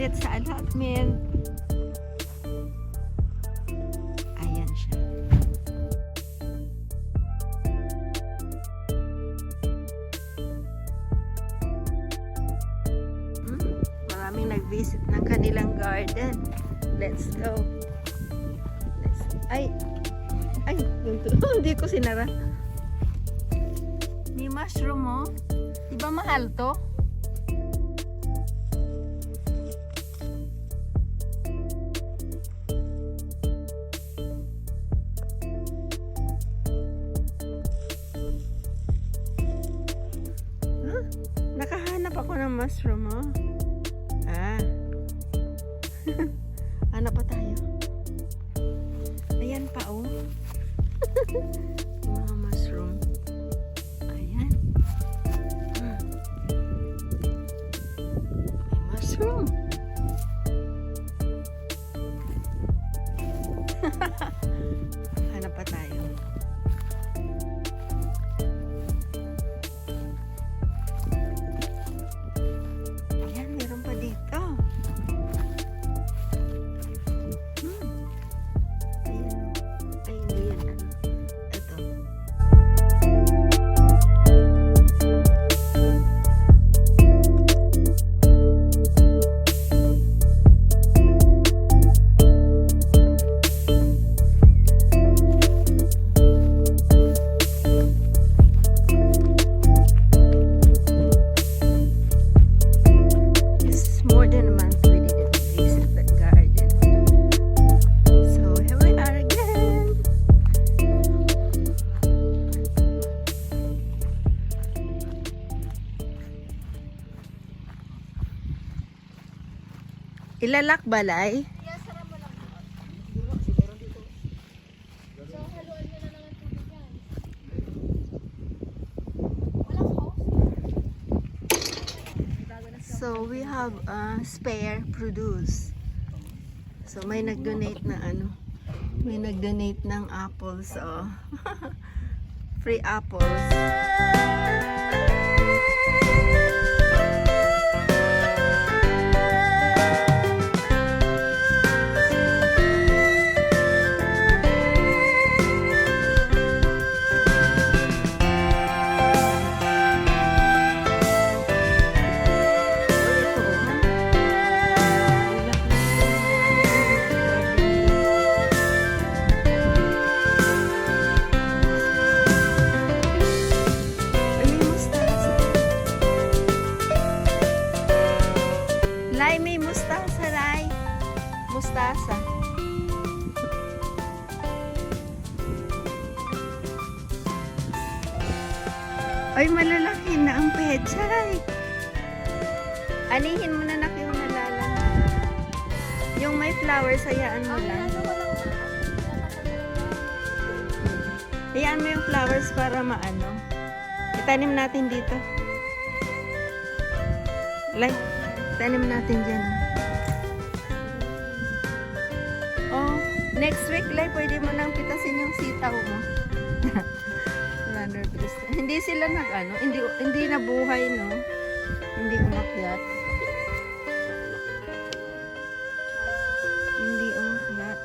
umakyat sa allotment. Ayan siya. Maraming nag-visit ng kanilang garden. Let's go. Ay, hindi ko sinara. May mushroom mo. Diba mahal to? Huh? Nakahanap ako ng mushroom mo. Hanap pa tayo. Ayan pa oh. Mga mushroom. Ayan. May mushroom. Hanap pa tayo. Ayan, meron pa dito. Ilalak balay? Yes, sarap mo lang. So, haluan mo na lang ang tubig yan. Walang house. So, we have spare produce. So, may nag-donate na ano. May nag-donate ng apples. So, free apples. Lai, may mustasa, Lai. Mustasa. Ay, malalaki na ang pechay. Anihin mo na nak yung nalalang. Yung may flowers, hayaan mo lang. Hayaan mo yung flowers para maano. Itanim natin dito. Lai. Tanim natin dyan. Oh, next week, Lai, pwede mo nang pitasin yung sitaw mo. Hindi sila nag-ano, hindi nabuhay, no? Hindi umakyat. Hindi umakyat.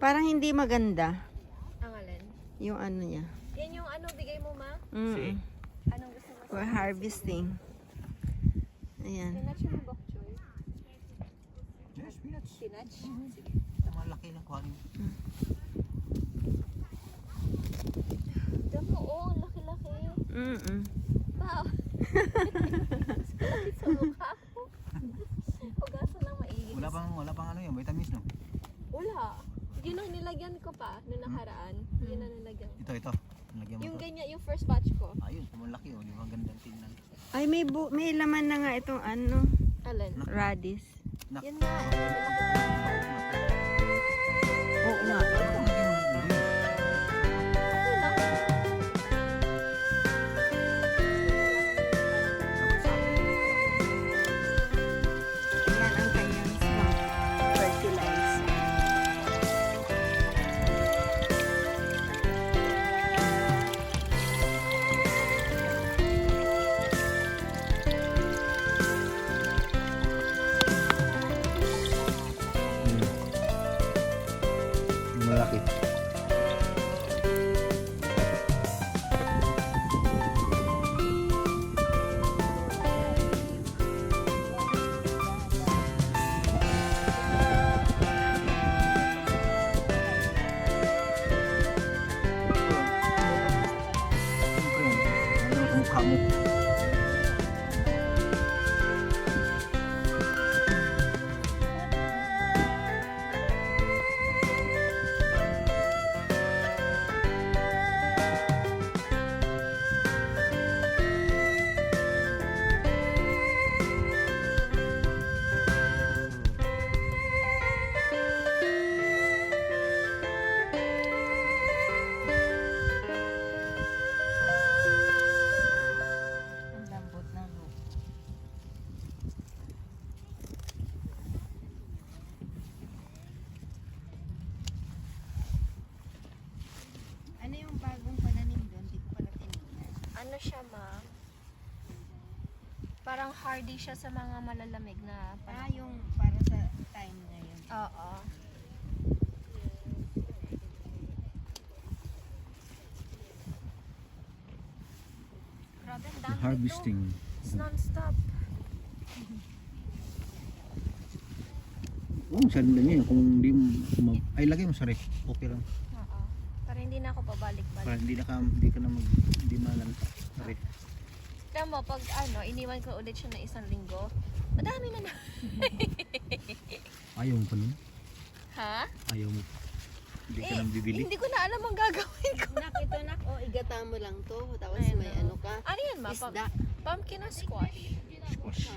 Parang hindi maganda. Ang alin? Yung ano niya. Yan yung ano, bigay mo, ma? Anong gusto mo? We're harvesting. Ayan. Spinach yung bok choy. Yes, spinach. Spinach? Sige. Malaki na kuhanin. Damo, oh, laki-laki. Wow. Laki sa mukha ko. Hugasan ng maigi. Wala pang ano yun, vitamins no? Wala. Yun ang nilagyan ko pa noong nakaraan. Yun ang nilagyan ko. Ito. Nalagyan mo Yung to. ganyan, yung first batch ko. Ayun, malaki oh, di ba? Gandang tingnan. Ay, may laman na nga itong ano, Alin? radish. Nak. Yan nga. Oo nga. Yan ang kanyang small fertilizer. ano siya ma, parang hardy siya sa mga malalamig na panahon. yung para sa time ngayon. Oo. Grabe, ang dami Harvesting. nito. It's non-stop. Oo, saan lang yun. Kung di mo, ay lagay mo sa ref. Okay lang. Oo. Para hindi na ako pabalik-balik. Para hindi ka na hindi malanta sa ref. Alam mo, pag iniwan ko ulit siya na 1 linggo, madami na. Ayaw mo pa nun? Ha? Ayaw mo pa. Hindi ka nang bibili. Hindi ko na alam ang gagawin ko. Ito nak, igata mo lang to. Tapos Ayun, may oh. ano ka. Ano yan ma? Isda. Pumpkin na squash. Squash.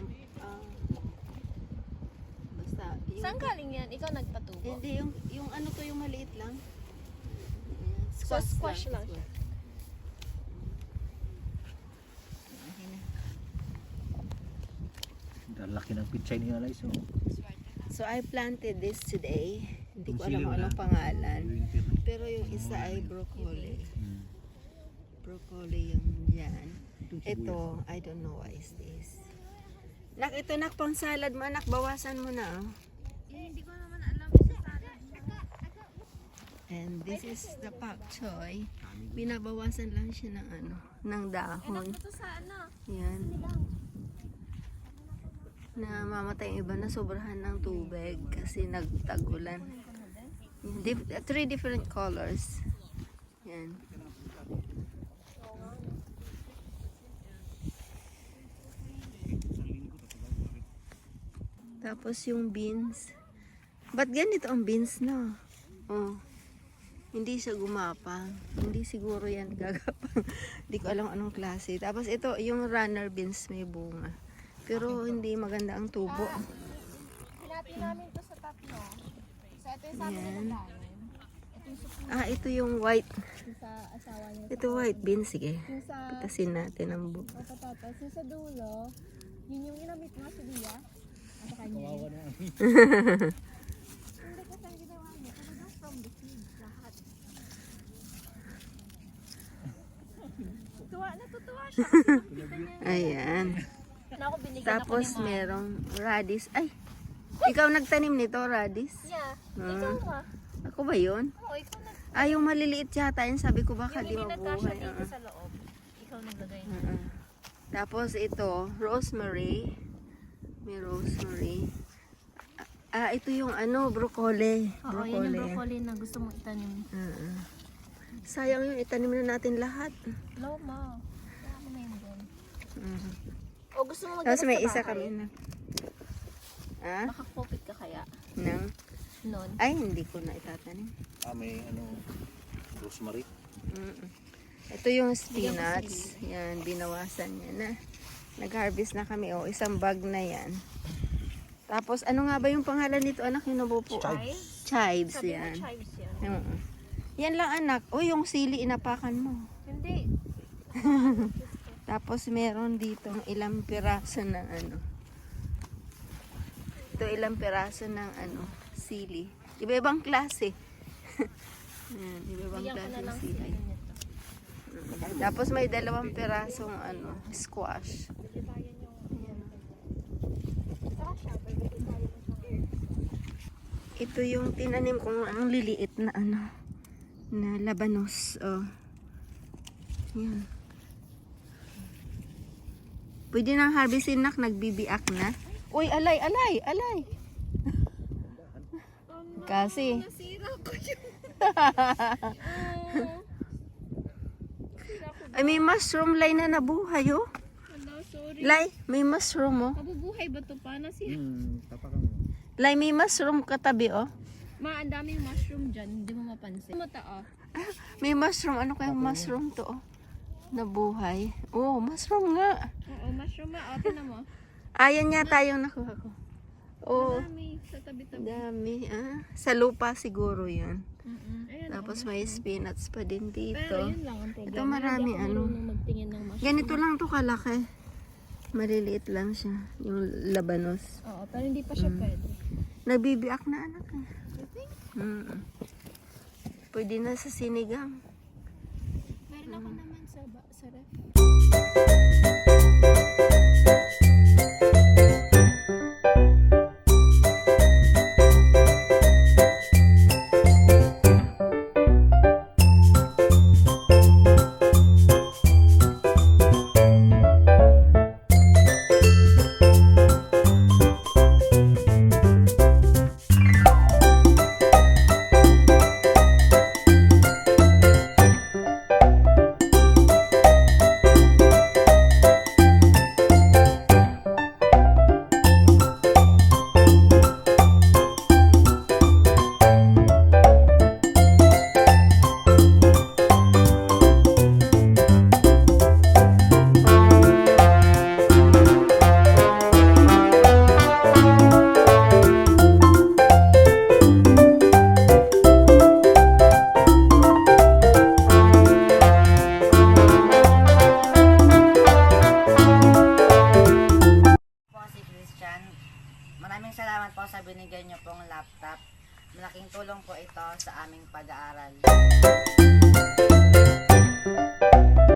Basta. Saan galing yan? Ikaw nagpatubo. Hindi, yung ano to, yung maliit lang. So, squash lang siya. Okay na. Ang laki ng pichay niya na so. So I planted this today. Hindi ko alam Kung kung silo anong na. pangalan. Pero yung isa ay broccoli. Broccoli yung yan. Ito, I don't know what is this. Nak, ito nak, pang salad mo anak, bawasan mo na. Oh. Hindi ko naman alam sa salad. And this is the pak choy. Binabawasan lang siya ng ano, ng dahon. Ito sa Yan. Na mamatay yung iba na sobrahan ng tubig kasi nagtag-ulan. 3 different colors. Yan. Tapos yung beans. Ba't ganito ang beans na? Oh. Hindi siya gumapang. Hindi siguro yan gagapang. Hindi ko alam anong klase. Tapos ito, yung runner beans may bunga. Pero hindi maganda ang tubo. Hinati namin to sa tatlo. So, ito yung sabi Yan. nila namin. Ito yung supo Ito yung white. sa asawa niya. Ito white beans. Sige. Yung sa Patasin natin ang buo. patatas. Yung sa dulo, yun yung ginamit mo sa Dia. At sa kanya. Hindi kasi ang ginawa niya. Talagang from the seeds lahat. Natutuwa siya kasi nakikita niya. Ayan. Na ako binigyan Tapos ako ni Ma. merong radish. Ay! Ikaw nagtanim nito, radish? Yeah. Ah. Ikaw ma. Ako ba yun? Oo, ikaw nag... Yung maliliit yata yun. Sabi ko baka Yung di hindi nagkasya mabuhay. dito sa loob. Ikaw naglagay. Tapos ito, rosemary. May rosemary. Ito yung ano, broccoli. Oo, yan yung broccoli na gusto mong itanim. Sayang yun, itanim na natin lahat. No, ma. Kaya mo na yun doon. Mm. O gusto mo Tapos may magdala isa sa bahay? kami na. Makakopit ka kaya? Nang? Noon. Ay, hindi ko na itatanim. May rosemary. Ito yung spinach. Yan, binawasan niya na. Nag-harvest na kami. Isang bag na yan. Tapos, ano nga ba yung pangalan nito, anak? Yung nabupo? Chives. Sabi Yan. mo chives yan. Yan lang, anak. Yung sili, inapakan mo. Hindi. Tapos, meron dito ilang piraso ng ano. Ito, ilang piraso ng ano, sili. Iba-ibang klase. Yan, iba-ibang Bigyan ko klase na ng lang si sili. ano nito. Tapos may 2 pirasong ano, squash. Ito yung tinanim kong ang liliit na ano, na labanos. Yan. Pwede nang harvestin nak, nagbibiak na. Uy, alay. Kasi. Nasira ko yun. Ay, may mushroom lay na nabuhay, oh. Hello, sorry. Lay, may mushroom, oh. Mabubuhay ba ito pa? Nasira. Tapakan mo. Lay, may mushroom katabi, oh. Ma, ang daming mushroom dyan. Hindi mo mapansin. Mata, May mushroom. Ano kayang mushroom to, oh? Nabuhay. Oh, mushroom nga. Oo, mushroom ma. O, tinan mo. Ayan yata yung nakuha ko. Oh, Dami. Sa tabi-tabi. dami. Sa lupa siguro yan. Ayan, Tapos may spinach pa din dito. pero yun lang ang problema. Ito marami, Hindi ako ano. marunong magtingin ng mushroom. Ganito lang to kalaki. Maliliit lang siya. Yung labanos. Oo, pero hindi pa siya pwede. Nabibiak na anak eh. Pwede na sa sinigang. Meron ako naman sa ref. Po si Christian. Maraming salamat po sa binigay niyo pong laptop. Malaking tulong po ito sa aming pag-aaral.